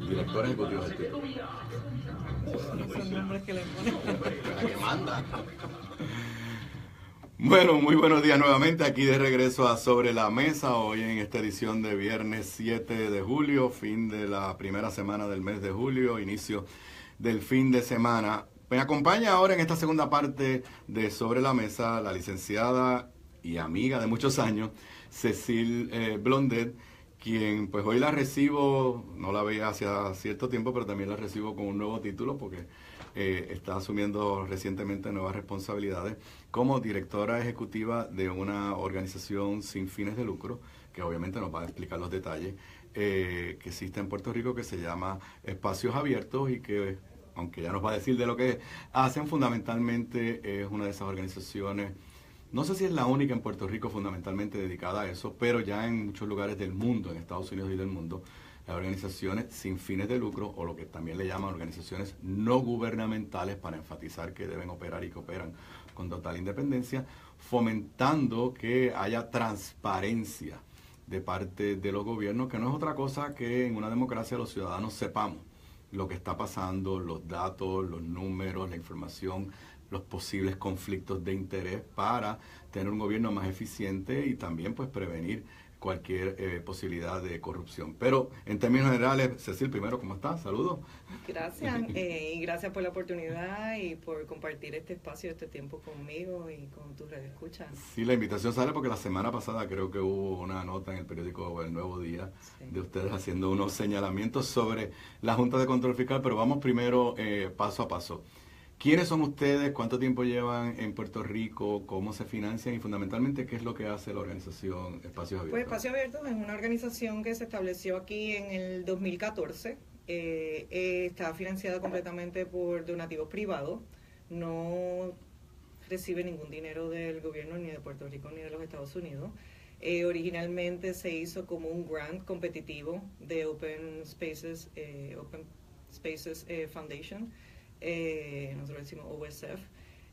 Director ejecutivo del tipo. Son nombres que le ponen. La que manda. Bueno, muy buenos días nuevamente, aquí de regreso a Sobre la Mesa, hoy en esta edición de viernes 7 de julio, fin de la primera semana del mes de julio, inicio del fin de semana. Me acompaña ahora en esta segunda parte de Sobre la Mesa la licenciada y amiga de muchos años, Cecile Blondet, quien pues hoy la recibo, no la veía hace cierto tiempo, pero también la recibo con un nuevo título porque está asumiendo recientemente nuevas responsabilidades como directora ejecutiva de una organización sin fines de lucro, que obviamente nos va a explicar los detalles, que existe en Puerto Rico, que se llama Espacios Abiertos y que, aunque ya nos va a decir de lo que hacen, fundamentalmente es una de esas organizaciones. No sé si es la única en Puerto Rico fundamentalmente dedicada a eso, pero ya en muchos lugares del mundo, en Estados Unidos y del mundo, las organizaciones sin fines de lucro, o lo que también le llaman organizaciones no gubernamentales, para enfatizar que deben operar y que operan con total independencia, fomentando que haya transparencia de parte de los gobiernos, que no es otra cosa que en una democracia los ciudadanos sepamos lo que está pasando, los datos, los números, la información, los posibles conflictos de interés para tener un gobierno más eficiente y también pues prevenir cualquier posibilidad de corrupción. Pero en términos generales, Cecil, primero, ¿cómo estás? Saludos. Gracias, y gracias por la oportunidad y por compartir este espacio, este tiempo conmigo y con tus radioescuchas. Sí, la invitación sale porque la semana pasada creo que hubo una nota en el periódico El Nuevo Día de ustedes haciendo unos señalamientos sobre la Junta de Control Fiscal, pero vamos primero paso a paso. ¿Quiénes son ustedes? ¿Cuánto tiempo llevan en Puerto Rico? ¿Cómo se financian? Y fundamentalmente, ¿qué es lo que hace la organización Espacios Abiertos? Pues Espacios Abiertos es una organización que se estableció aquí en el 2014. Está financiada completamente por donativos privados. No recibe ningún dinero del gobierno ni de Puerto Rico ni de los Estados Unidos. Originalmente se hizo como un grant competitivo de Open Spaces Foundation. Nosotros decimos OSF,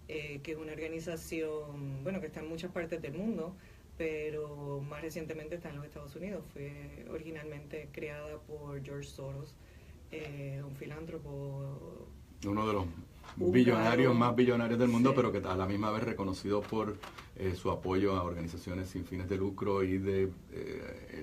que es una organización, bueno, que está en muchas partes del mundo, pero más recientemente está en los Estados Unidos. Fue originalmente creada por George Soros, un filántropo. Uno de los billonarios más billonarios del mundo, sí, pero que a la misma vez reconocido por su apoyo a organizaciones sin fines de lucro y de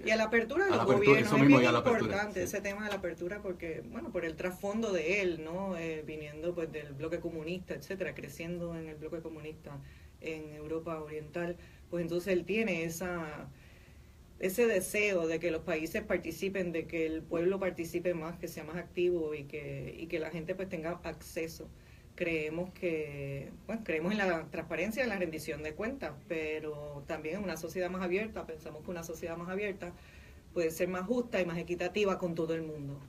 y a la apertura de los gobiernos. Es bien importante ese tema de la apertura porque, bueno, por el trasfondo de él, ¿no? Viniendo pues del bloque comunista, etcétera, creciendo en el bloque comunista en Europa Oriental, pues entonces él tiene ese deseo de que los países participen, de que el pueblo participe más, que sea más activo y que la gente pues tenga acceso. Creemos en la transparencia, en la rendición de cuentas, pero también en una sociedad más abierta. Pensamos que una sociedad más abierta puede ser más justa y más equitativa con todo el mundo.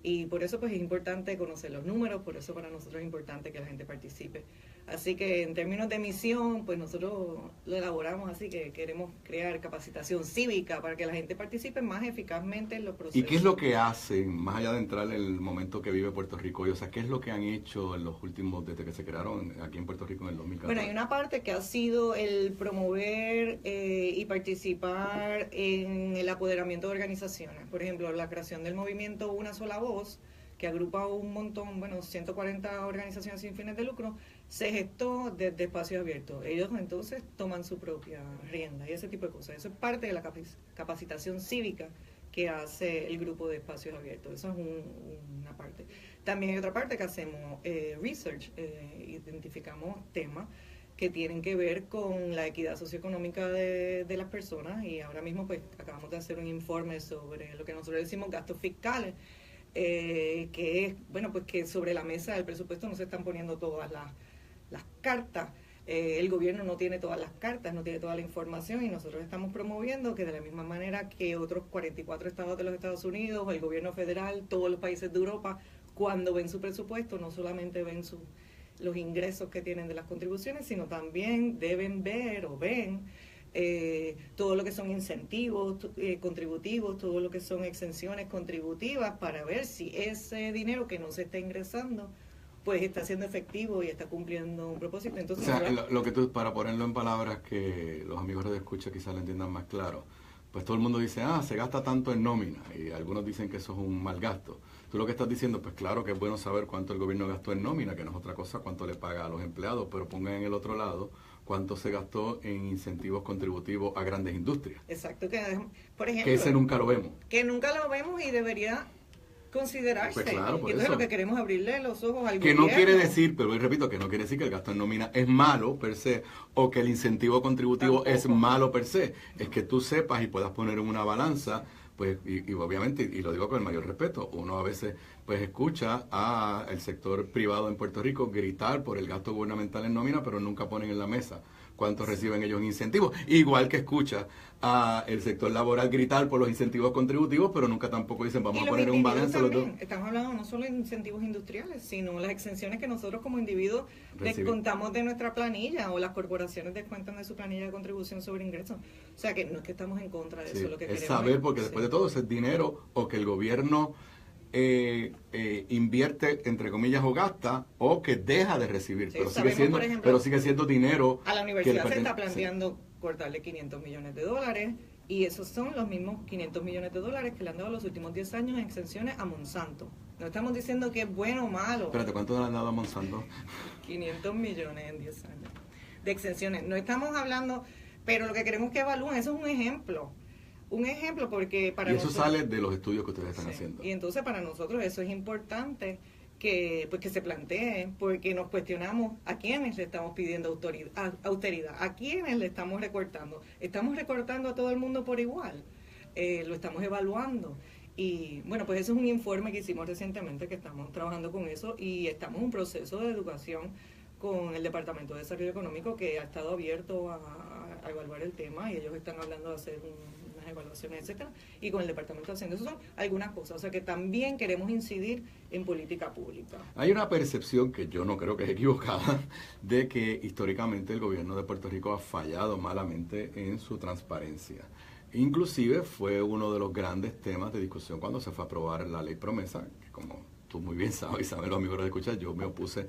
Y por eso pues es importante conocer los números, por eso para nosotros es importante que la gente participe. Así que en términos de misión, pues nosotros lo elaboramos así que queremos crear capacitación cívica para que la gente participe más eficazmente en los procesos. ¿Y qué es lo que hacen, más allá de entrar en el momento que vive Puerto Rico hoy? O sea, ¿qué es lo que han hecho en los últimos, desde que se crearon aquí en Puerto Rico en el 2014? Bueno, hay una parte que ha sido el promover y participar en el apoderamiento de organizaciones. Por ejemplo, la creación del movimiento Una Sola Voz, que agrupa un montón, 140 organizaciones sin fines de lucro, se gestó desde Espacios Abiertos. Ellos entonces toman su propia rienda y ese tipo de cosas. Eso es parte de la capacitación cívica que hace el grupo de Espacios Abiertos. Eso es una parte. También hay otra parte que hacemos research, identificamos temas que tienen que ver con la equidad socioeconómica de las personas y ahora mismo pues acabamos de hacer un informe sobre lo que nosotros decimos gastos fiscales, que es, pues que sobre la mesa del presupuesto no se están poniendo todas las cartas. El gobierno no tiene todas las cartas, no tiene toda la información y nosotros estamos promoviendo que de la misma manera que otros 44 estados de los Estados Unidos, el gobierno federal, todos los países de Europa, cuando ven su presupuesto, no solamente ven los ingresos que tienen de las contribuciones, sino también deben ver o ven todo lo que son incentivos contributivos, todo lo que son exenciones contributivas para ver si ese dinero que no se está ingresando pues está siendo efectivo y está cumpliendo un propósito. Entonces, o sea, lo que tú, para ponerlo en palabras que los amigos de escucha quizás lo entiendan más claro, pues todo el mundo dice, se gasta tanto en nómina, y algunos dicen que eso es un mal gasto. Tú lo que estás diciendo, pues claro que es bueno saber cuánto el gobierno gastó en nómina, que no es otra cosa cuánto le paga a los empleados, pero pongan en el otro lado cuánto se gastó en incentivos contributivos a grandes industrias. Exacto, que por ejemplo... Que ese nunca lo vemos. Que nunca lo vemos y debería considerarse. Pues claro, por y entonces eso. Lo que queremos es abrirle los ojos al que gobierno. No quiere decir, pero repito, que no quiere decir que el gasto en nómina es malo per se, o que el incentivo contributivo Tampoco. es malo per se. Es que tú sepas y puedas poner en una balanza, pues, y obviamente, y lo digo con el mayor respeto, uno a veces pues escucha a el sector privado en Puerto Rico gritar por el gasto gubernamental en nómina, pero nunca ponen en la mesa cuánto reciben ellos en incentivos. Igual que escucha a el sector laboral gritar por los incentivos contributivos, pero nunca tampoco dicen vamos a poner un balance los dos. Estamos hablando no solo de incentivos industriales, sino las exenciones que nosotros como individuos descontamos de nuestra planilla, o las corporaciones descuentan de su planilla de contribución sobre ingresos. O sea que no es que estamos en contra de eso, lo que es queremos saber, porque después de todo ese es dinero o que el gobierno invierte, entre comillas, o gasta, o que deja de recibir, pero sigue siendo dinero. A la universidad se está planteando cortarle $500 millones, y esos son los mismos $500 millones que le han dado los últimos 10 años en exenciones a Monsanto. No estamos diciendo que es bueno o malo. Espérate, ¿cuánto le han dado a Monsanto? 500 millones en 10 años de exenciones. No estamos hablando, pero lo que queremos que evalúen, eso es un ejemplo. Un ejemplo porque para y eso nosotros, sale de los estudios que ustedes están haciendo. Y entonces para nosotros eso es importante que se plantee, porque nos cuestionamos a quiénes le estamos pidiendo austeridad, a quiénes le estamos recortando. ¿Estamos recortando a todo el mundo por igual? Lo estamos evaluando. Y bueno, pues eso es un informe que hicimos recientemente, que estamos trabajando con eso, y estamos en un proceso de educación con el Departamento de Desarrollo Económico, que ha estado abierto a evaluar el tema, y ellos están hablando de hacer unas evaluaciones, etcétera, y con el Departamento de Hacienda. Eso son algunas cosas, o sea que también queremos incidir en política pública. Hay una percepción, que yo no creo que es equivocada, de que históricamente el gobierno de Puerto Rico ha fallado malamente en su transparencia. Inclusive fue uno de los grandes temas de discusión cuando se fue a aprobar la ley promesa, que como tú muy bien sabes y saben los amigos que lo escuchan, yo me opuse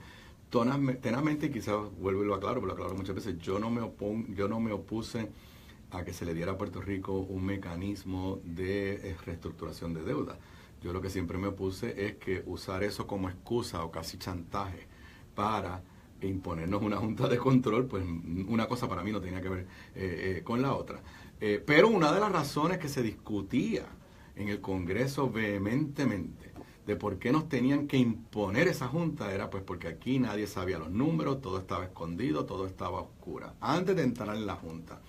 tenazmente, y quizás vuelvo y lo aclaro, pero lo aclaro muchas veces, yo no me opuse a que se le diera a Puerto Rico un mecanismo de reestructuración de deuda. Yo lo que siempre me opuse es que usar eso como excusa o casi chantaje para imponernos una junta de control, pues una cosa para mí no tenía que ver con la otra. Pero una de las razones que se discutía en el Congreso vehementemente de por qué nos tenían que imponer esa junta era pues porque aquí nadie sabía los números, todo estaba escondido, todo estaba oscuro. Antes de entrar en la junta,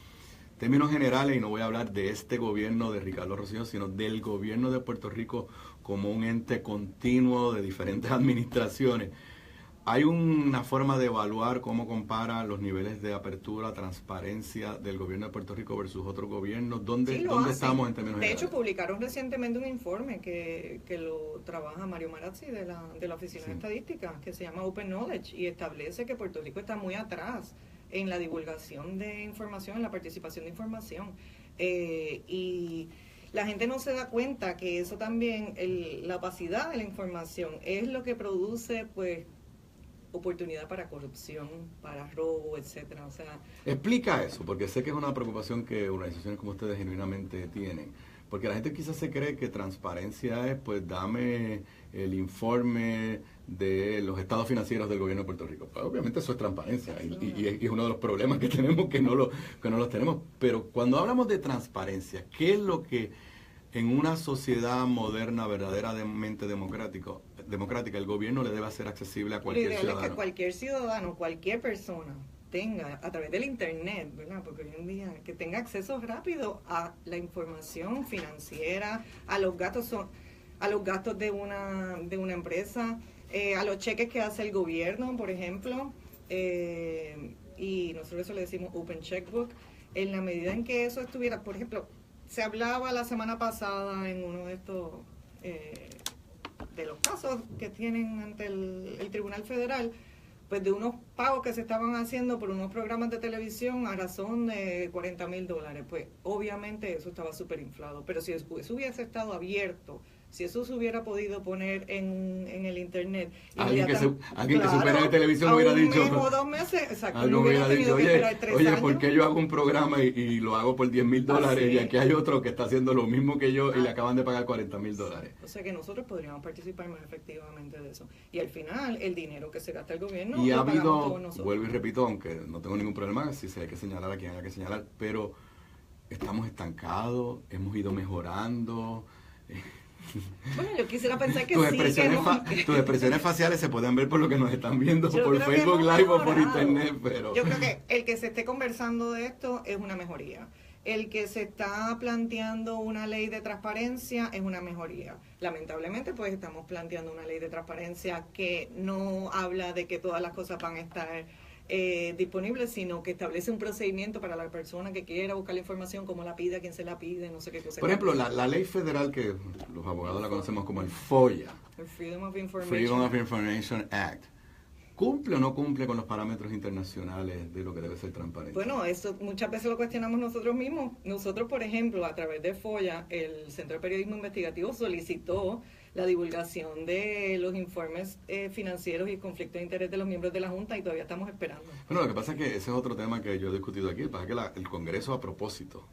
en términos generales, y no voy a hablar de este gobierno de Ricardo Rosselló, sino del gobierno de Puerto Rico como un ente continuo de diferentes administraciones, ¿hay una forma de evaluar cómo compara los niveles de apertura, transparencia del gobierno de Puerto Rico versus otros gobiernos? ¿Dónde estamos en términos generales? De hecho, publicaron recientemente un informe que lo trabaja Mario Marazzi de la Oficina de Estadística, que se llama Open Knowledge, y establece que Puerto Rico está muy atrás en la divulgación de información, en la participación de información. Y la gente no se da cuenta que eso también, la opacidad de la información, es lo que produce, pues, oportunidad para corrupción, para robo, etcétera. O sea, explica eso, porque sé que es una preocupación que organizaciones como ustedes genuinamente tienen. Porque la gente quizás se cree que transparencia es, pues, dame el informe de los estados financieros del gobierno de Puerto Rico. Pues, obviamente eso es transparencia y es uno de los problemas que tenemos, que no los tenemos. Pero cuando hablamos de transparencia, ¿qué es lo que en una sociedad moderna verdaderamente democrática el gobierno le debe hacer accesible a cualquier ciudadano? Es que cualquier ciudadano, cualquier persona tenga a través del internet, ¿verdad? Porque hoy en día que tenga acceso rápido a la información financiera, a los gastos de una empresa, a los cheques que hace el gobierno, por ejemplo, y nosotros eso le decimos Open Checkbook. En la medida en que eso estuviera, por ejemplo, se hablaba la semana pasada en uno de estos de los casos que tienen ante el Tribunal Federal, pues de unos pagos que se estaban haciendo por unos programas de televisión a razón de $40,000. Pues obviamente eso estaba súper inflado, pero si eso hubiese estado abierto Si eso se hubiera podido poner en el internet, alguien que supera en televisión hubiera dicho, un mes o 2 meses, exacto, algo no hubiera dicho, oye, años. ¿por qué yo hago un programa y lo hago por $10,000 y aquí hay otro que está haciendo lo mismo que yo y le acaban de pagar $40,000? O sea que nosotros podríamos participar más efectivamente de eso. Y al final, el dinero que se gasta el gobierno y lo ha pagamos todos habido, nosotros. vuelvo y repito, aunque no tengo ningún problema, si se hay que señalar a quien haya que señalar, pero estamos estancados, hemos ido mejorando. Bueno, yo quisiera pensar que tus sí. Tus expresiones faciales se pueden ver por lo que nos están viendo Yo por creo que Facebook hemos Live o por mejorado. internet, pero Yo creo que el que se esté conversando de esto es una mejoría. El que se está planteando una ley de transparencia es una mejoría. Lamentablemente, pues estamos planteando una ley de transparencia que no habla de que todas las cosas van a estar disponibles, sino que establece un procedimiento para la persona que quiera buscar la información, cómo la pide, a quién se la pide, no sé qué cosa. Por ejemplo, la ley federal que los abogados la conocemos como el FOIA, el Freedom of Information Act, ¿cumple o no cumple con los parámetros internacionales de lo que debe ser transparente? Bueno, eso muchas veces lo cuestionamos nosotros mismos. Nosotros, por ejemplo, a través de FOIA, el Centro de Periodismo Investigativo solicitó la divulgación de los informes financieros y conflictos de interés de los miembros de la Junta y todavía estamos esperando. Bueno, lo que pasa es que ese es otro tema que yo he discutido aquí. Lo que pasa es que el Congreso, a propósito,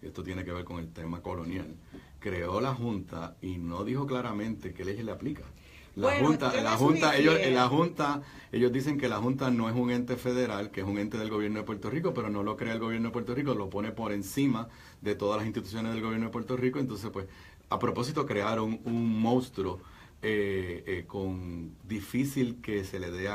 y esto tiene que ver con el tema colonial, creó la Junta y no dijo claramente qué leyes le aplica. Ellos dicen que la Junta no es un ente federal, que es un ente del gobierno de Puerto Rico, pero no lo crea el gobierno de Puerto Rico, lo pone por encima de todas las instituciones del gobierno de Puerto Rico. Entonces, pues, a propósito crearon un monstruo con difícil que se le dé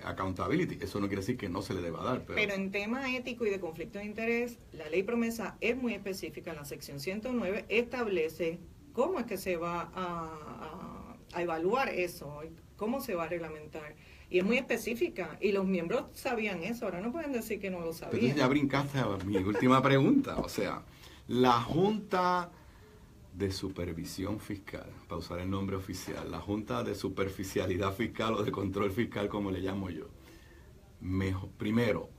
accountability. Eso no quiere decir que no se le deba dar. Pero en tema ético y de conflicto de interés, la ley promesa es muy específica. En la sección 109 establece cómo es que se va a evaluar eso, cómo se va a reglamentar. Y es muy específica. Y los miembros sabían eso. Ahora no pueden decir que no lo sabían. Entonces ya brincaste a mi última pregunta. O sea, la Junta de Supervisión Fiscal, para usar el nombre oficial, la Junta de Superficialidad Fiscal o de Control Fiscal, como le llamo yo, primero,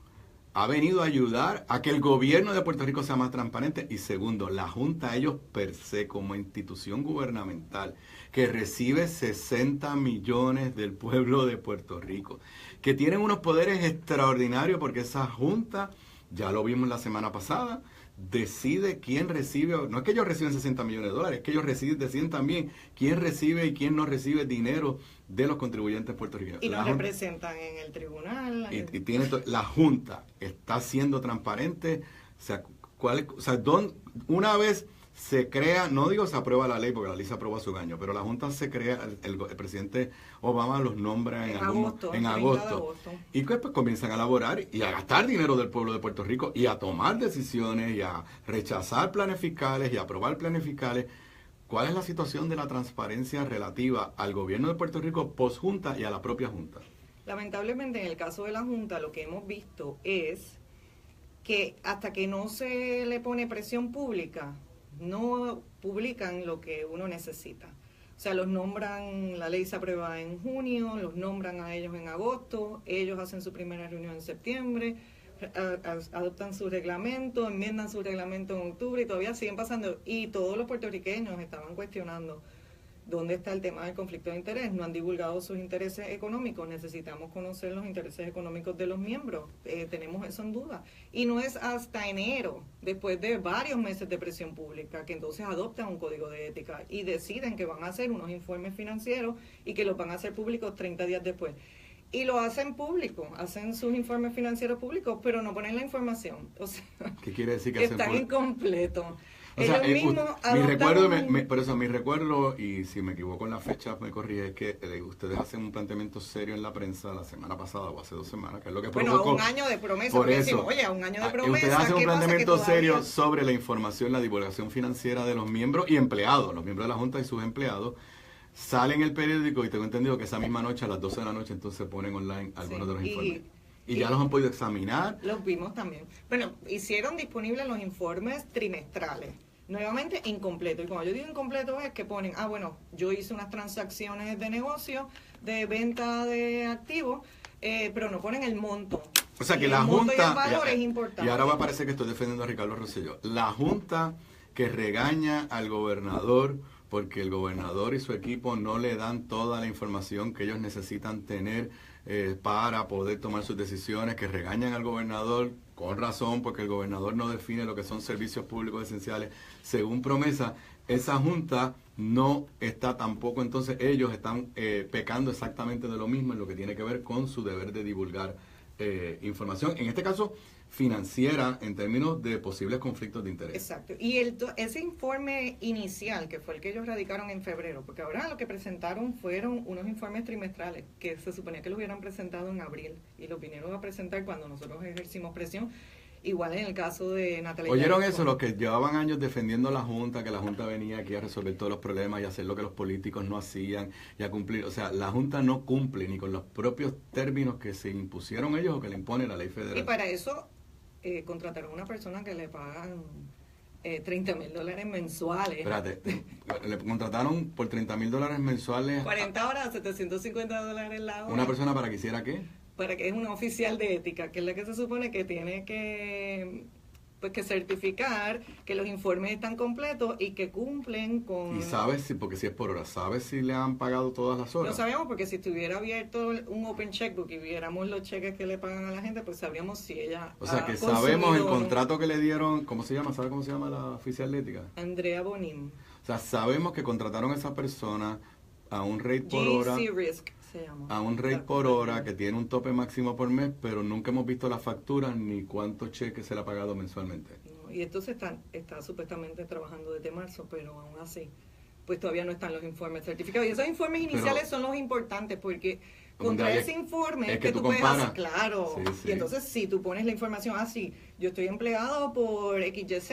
ha venido a ayudar a que el gobierno de Puerto Rico sea más transparente, y segundo, la Junta, ellos per se, como institución gubernamental, que recibe 60 millones del pueblo de Puerto Rico, que tienen unos poderes extraordinarios, porque esa Junta, ya lo vimos la semana pasada, decide quién recibe, no es que ellos reciben 60 millones de dólares, es que ellos deciden también quién recibe y quién no recibe dinero de los contribuyentes puertorriqueños. Y nos representan en el tribunal. La Junta está siendo transparente. Una vez se crea, no digo se aprueba la ley, porque la ley se aprobó hace un año, pero la Junta se crea, el presidente Obama los nombra en agosto. Y pues comienzan a elaborar y a gastar dinero del pueblo de Puerto Rico y a tomar decisiones y a rechazar planes fiscales y a aprobar planes fiscales. ¿Cuál es la situación de la transparencia relativa al gobierno de Puerto Rico post-Junta y a la propia Junta? Lamentablemente, en el caso de la Junta, lo que hemos visto es que hasta que no se le pone presión pública, no publican lo que uno necesita. O sea, los nombran, la ley se aprueba en junio, los nombran a ellos en agosto, ellos hacen su primera reunión en septiembre, adoptan su reglamento, enmiendan su reglamento en octubre y todavía siguen pasando. Y todos los puertorriqueños estaban cuestionando dónde está el tema del conflicto de interés. No han divulgado sus intereses económicos. Necesitamos conocer los intereses económicos de los miembros. Tenemos eso en duda. Y no es hasta enero, después de varios meses de presión pública, que entonces adoptan un código de ética y deciden que van a hacer unos informes financieros y que los van a hacer públicos 30 días después. Y lo hacen público, hacen sus informes financieros públicos, pero no ponen la información. O sea, ¿qué quiere decir que están incompletos? O sea, mi recuerdo, y si me equivoco en la fecha me corrige, es que ustedes hacen un planteamiento serio en la prensa la semana pasada o hace 2 semanas, que es lo que provocó. A un año de promesa, por eso, decimos, oye, a un año de promesa. Ustedes hacen un planteamiento serio sobre la información, la divulgación financiera de los miembros y empleados, los miembros de la Junta y sus empleados. Sale en el periódico y tengo entendido que esa misma noche, a las 12 de la noche, entonces ponen online algunos de los informes. Y ya los han podido examinar. Los vimos también. Bueno, hicieron disponibles los informes trimestrales. Nuevamente, incompleto. Y cuando yo digo incompleto es que ponen, bueno, yo hice unas transacciones de negocio, de venta de activos, pero no ponen el monto. O sea que la Junta, y el valor es importante. Y ahora va a parecer que estoy defendiendo a Ricardo Rosselló. La Junta que regaña al gobernador porque el gobernador y su equipo no le dan toda la información que ellos necesitan tener para poder tomar sus decisiones, que regañan al gobernador con razón, porque el gobernador no define lo que son servicios públicos esenciales según promesa. Esa junta no está tampoco, entonces ellos están pecando exactamente de lo mismo en lo que tiene que ver con su deber de divulgar información, en este caso financiera, en términos de posibles conflictos de interés. Exacto. Y ese informe inicial, que fue el que ellos radicaron en febrero, porque ahora lo que presentaron fueron unos informes trimestrales, que se suponía que los hubieran presentado en abril, y los vinieron a presentar cuando nosotros ejercimos presión. Igual en el caso de Natalia. ¿Oyeron eso? Los que llevaban años defendiendo a la Junta, que la Junta venía aquí a resolver todos los problemas y hacer lo que los políticos no hacían y a cumplir. O sea, la Junta no cumple ni con los propios términos que se impusieron ellos o que le impone la ley federal. Y para eso contrataron a una persona que le pagan $30,000 mensuales. Espérate, le contrataron por $30,000 mensuales. 40 horas, $750 la hora. ¿Una persona para que hiciera qué? Para que es una oficial de ética, que es la que se supone que tiene que certificar que los informes están completos y que cumplen con... ¿Y sabes si, porque si es por hora, sabes si le han pagado todas las horas? No sabemos, porque si estuviera abierto un open checkbook y viéramos los cheques que le pagan a la gente, pues sabríamos si ella... O sea, que sabemos el contrato que le dieron, ¿cómo se llama? ¿Sabe cómo se llama la oficial de ética? Andrea Bonin. O sea, sabemos que contrataron a esa persona a un rate por hora. GC Risk se llama. A un rate por hora que tiene un tope máximo por mes, pero nunca hemos visto las facturas ni cuántos cheques se le ha pagado mensualmente. No, y entonces está supuestamente trabajando desde marzo, pero aún así, pues todavía no están los informes certificados. Y esos informes iniciales son los importantes, porque contra ese informe es que tú puedes comparas. hacer, claro. Sí. Y entonces si tú pones la información así, yo estoy empleado por XYZ,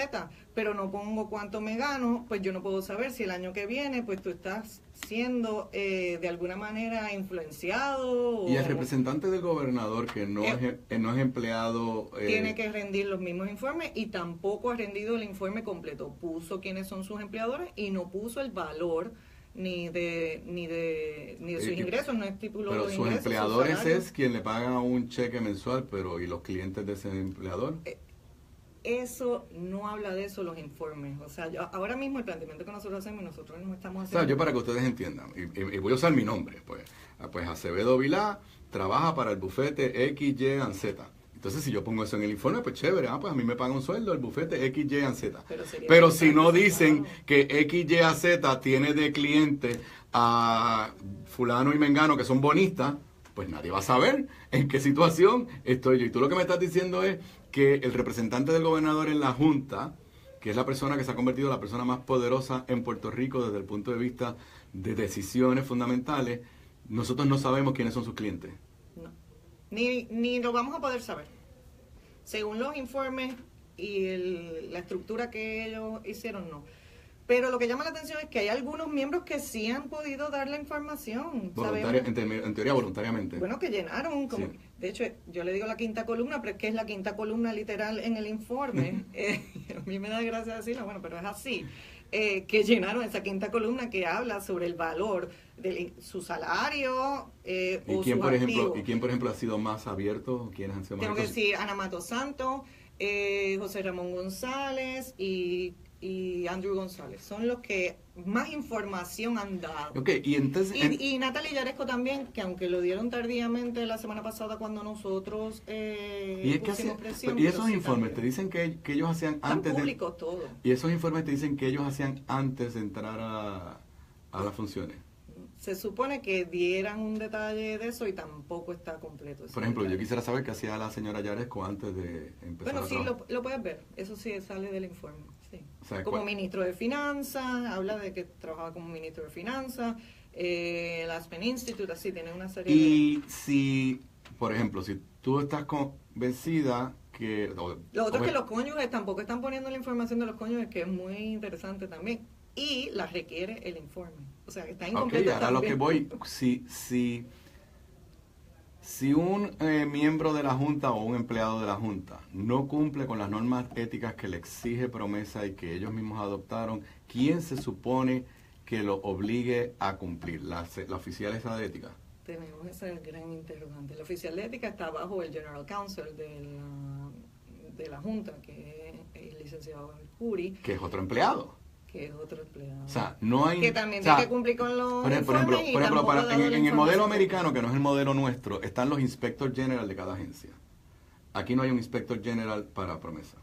pero no pongo cuánto me gano, pues yo no puedo saber si el año que viene pues tú estás siendo de alguna manera influenciado. Y el representante del gobernador, que no es empleado... tiene que rendir los mismos informes, y tampoco ha rendido el informe completo. Puso quiénes son sus empleadores y no puso el valor ni de sus ingresos, no estipuló pero los sus ingresos, empleadores es quien le paga un cheque mensual, pero ¿y los clientes de ese empleador? Eso no habla de eso los informes. O sea, ahora mismo el planteamiento que nosotros hacemos, nosotros no estamos haciendo... O sea, yo para que ustedes entiendan, y voy a usar mi nombre, pues Acevedo Vilá trabaja para el bufete X, Y, Z. Entonces, si yo pongo eso en el informe, pues chévere, pues a mí me paga un sueldo el bufete X, Y, Z. Pero si no dicen que X, Y, Z tiene de cliente a fulano y mengano que son bonistas, pues nadie va a saber en qué situación estoy yo. Y tú lo que me estás diciendo es que el representante del gobernador en la Junta, que es la persona que se ha convertido en la persona más poderosa en Puerto Rico desde el punto de vista de decisiones fundamentales, nosotros no sabemos quiénes son sus clientes. No. Ni lo vamos a poder saber. Según los informes y la estructura que ellos hicieron, no. Pero lo que llama la atención es que hay algunos miembros que sí han podido dar la información. En teoría voluntariamente. Bueno, que llenaron. Sí. De hecho, yo le digo la quinta columna, pero es que es la quinta columna literal en el informe. A mí me da gracia decirlo, bueno, pero es así. Que llenaron esa quinta columna que habla sobre el valor de su salario o sus activos. ¿Y quién, por ejemplo, ha sido más abierto? ¿Quiénes han sido más Tengo que decir Ana Mato Santos, José Ramón González y Andrew González. Son los que más información han dado. Okay, y entonces... Y Natalia Yaresco también, que aunque lo dieron tardíamente la semana pasada cuando nosotros pusimos presión. Y esos informes te dicen que ellos hacían antes de... públicos todo. Y esos informes te dicen que ellos hacían antes de entrar a las funciones. Se supone que dieran un detalle de eso y tampoco está completo. Por ejemplo, yo quisiera saber qué hacía la señora Yaresco antes de empezar a trabajar. Sí, lo puedes ver. Eso sí sale del informe. Sí. O sea, como ministro de Finanzas, habla de que trabajaba como ministro de Finanzas, el Aspen Institute, así, tiene una serie y si, por ejemplo, si tú estás convencida que... Lo otro es que los cónyuges tampoco están poniendo la información de los cónyuges, que es muy interesante también, y la requiere el informe. O sea, está incompleto. Ok, ahora lo que voy, si un miembro de la Junta o un empleado de la Junta no cumple con las normas éticas que le exige promesa y que ellos mismos adoptaron, ¿quién se supone que lo obligue a cumplir? ¿La oficial esa de ética? Tenemos ese gran interrogante. La oficial de ética está bajo el General Counsel de la Junta, que es el licenciado Curi. Que es otro empleado. Que es otro empleado. O sea, no hay... Que también o sea, tiene que cumplir con los por ejemplo, tampoco ha dado en la el modelo información. americano, que no es el modelo nuestro, están los inspector general de cada agencia. Aquí no hay un inspector general para Promesa.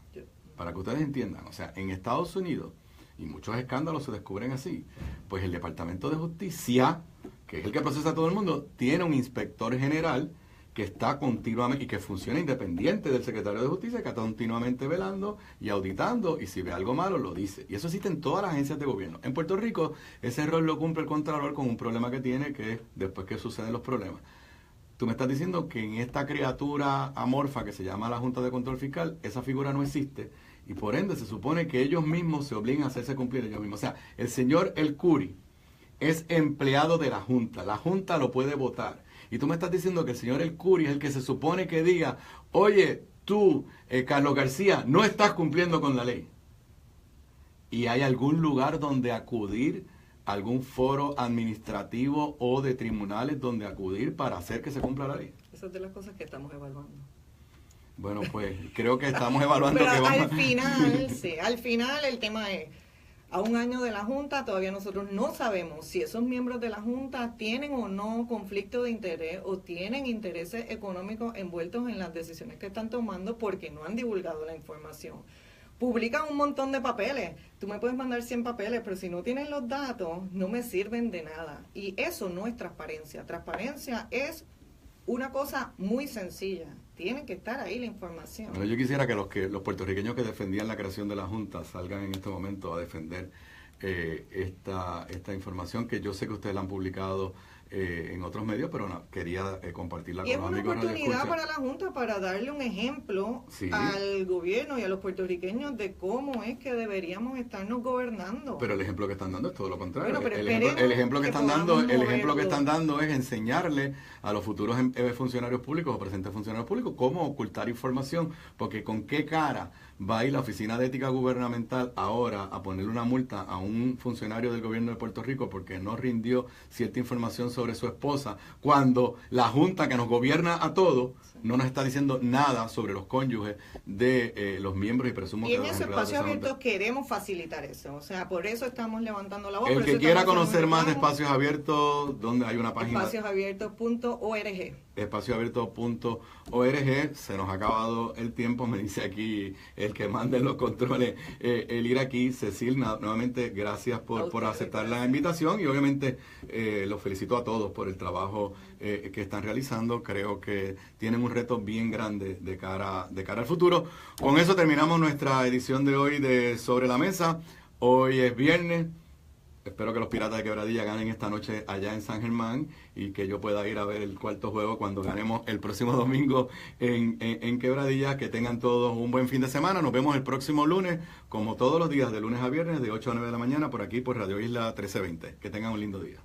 Para que ustedes entiendan, o sea, en Estados Unidos, y muchos escándalos se descubren así, pues el Departamento de Justicia, que es el que procesa a todo el mundo, tiene un inspector general que está continuamente y que funciona independiente del secretario de Justicia, que está continuamente velando y auditando, y si ve algo malo lo dice. Y eso existe en todas las agencias de gobierno. En Puerto Rico ese rol lo cumple el Contralor con un problema que tiene, que es después que suceden los problemas. Tú me estás diciendo que en esta criatura amorfa que se llama la Junta de Control Fiscal, esa figura no existe, y por ende se supone que ellos mismos se obligan a hacerse cumplir ellos mismos. O sea, el señor El Curi es empleado de la Junta lo puede votar. Y tú me estás diciendo que el señor El Curi es el que se supone que diga, oye, tú, Carlos García, no estás cumpliendo con la ley. ¿Y hay algún lugar donde acudir, algún foro administrativo o de tribunales donde acudir para hacer que se cumpla la ley? Esas de las cosas que estamos evaluando. Bueno, pues creo que estamos evaluando Pero que vamos al final, sí, al final el tema es, a un año de la Junta, todavía nosotros no sabemos si esos miembros de la Junta tienen o no conflicto de interés o tienen intereses económicos envueltos en las decisiones que están tomando porque no han divulgado la información. Publican un montón de papeles. Tú me puedes mandar 100 papeles, pero si no tienes los datos, no me sirven de nada. Y eso no es transparencia. Transparencia es una cosa muy sencilla. Tiene que estar ahí la información. Bueno, yo quisiera que los puertorriqueños que defendían la creación de la Junta salgan en este momento a defender esta información, que yo sé que ustedes la han publicado en otros medios, pero no, quería compartirla con los amigos. Y es una oportunidad para la Junta para darle un ejemplo al gobierno y a los puertorriqueños de cómo es que deberíamos estarnos gobernando. Pero el ejemplo que están dando es todo lo contrario. Bueno, el ejemplo que están dando es enseñarle a los futuros funcionarios públicos o presentes funcionarios públicos cómo ocultar información, porque con qué cara va a ir la Oficina de Ética Gubernamental ahora a ponerle una multa a un funcionario del gobierno de Puerto Rico porque no rindió cierta información sobre su esposa, cuando la Junta que nos gobierna a todos no nos está diciendo nada sobre los cónyuges de los miembros y presumo que de los los empleados espacios de esa Junta. abiertos queremos facilitar eso, o sea, por eso estamos levantando la voz. El que quiera conocer más de Espacios Abiertos, donde hay una página espaciosabiertos.org. Espaciosabiertos.org. Se nos ha acabado el tiempo, me dice aquí el que manda en los controles, el ir aquí. Cecil, nuevamente gracias por aceptar la invitación, y obviamente los felicito a todos por el trabajo que están realizando. Creo que tienen un reto bien grande de cara al futuro. Con eso terminamos nuestra edición de hoy de Sobre la Mesa. Hoy es viernes. Espero que los Piratas de Quebradilla ganen esta noche allá en San Germán y que yo pueda ir a ver el cuarto juego cuando ganemos el próximo domingo en Quebradilla. Que tengan todos un buen fin de semana. Nos vemos el próximo lunes, como todos los días, de lunes a viernes, de 8 a 9 de la mañana, por aquí por Radio Isla 1320. Que tengan un lindo día.